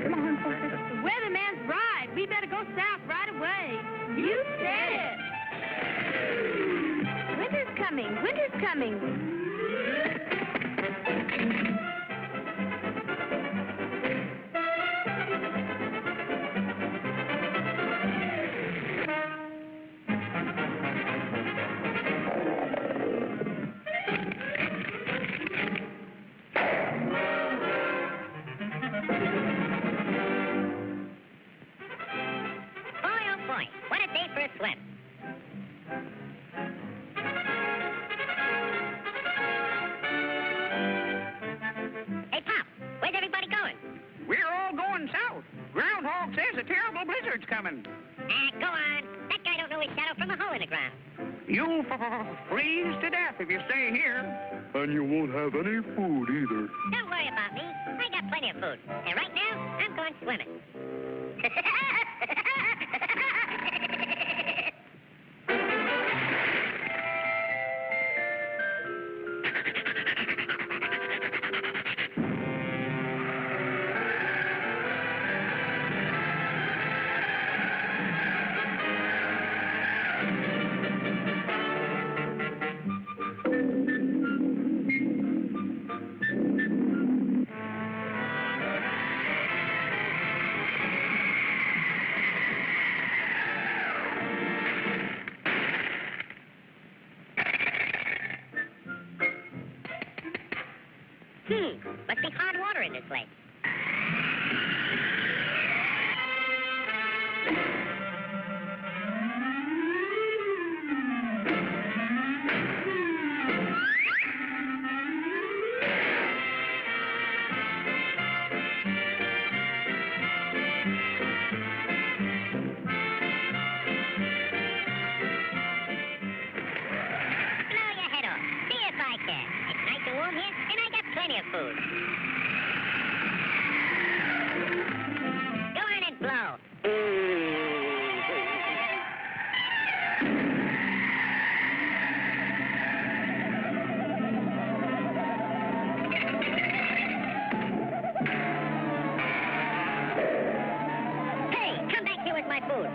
Come on, the weatherman's right. We better go south right away. You said it. Winter's coming. Winter's coming. Go on. That guy don't know his shadow from a hole in the ground. You'll freeze to death if you stay here. And you won't have any food either. Don't worry about me. I got plenty of food. And right now, I'm going swimming. Must be hard water in this lake. Blow your head off. See if I can. It's nice and warm here, and I got plenty of food. Go on and blow. Hey, come back here with my food.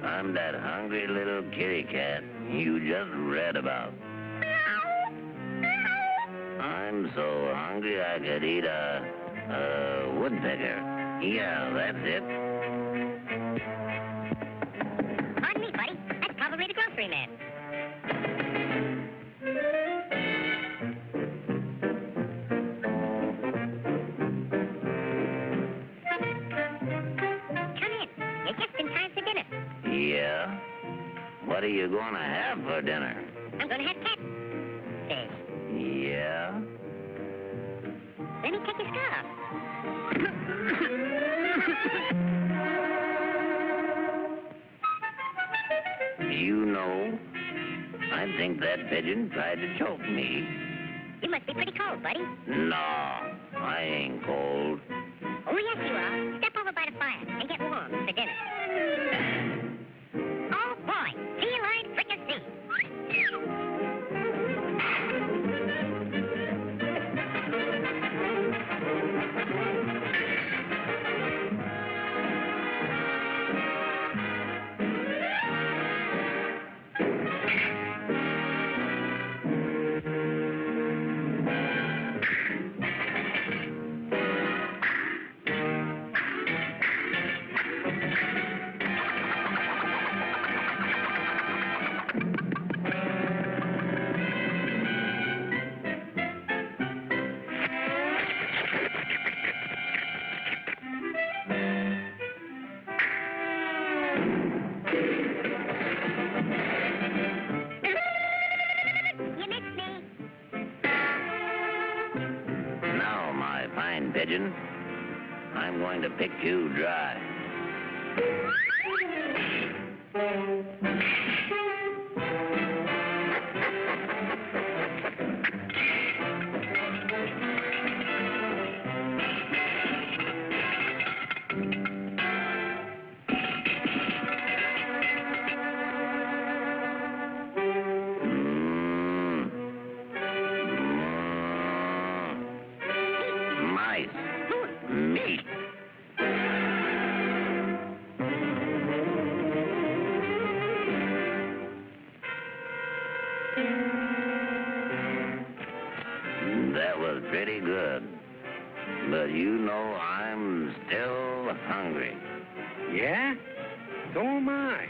I'm that hungry little kitty cat you just read about. I'm so hungry I could eat a woodpecker. Yeah, that's it. Pardon me, buddy. That's probably the grocery man. Come in. You're just in time for dinner. Yeah? What are you going to have for dinner? I'm going to have catfish. Yeah? Let me take your scarf off. You know, I think that pigeon tried to choke me. You must be pretty cold, buddy. No, I ain't cold. Oh, yes, you are. Step over by the fire and get warm for dinner. Oh, boy. Feline fricassee. pigeon. I'm going to pick you dry. Mice. Meat. That was pretty good. But you know I'm still hungry. Yeah? So am I.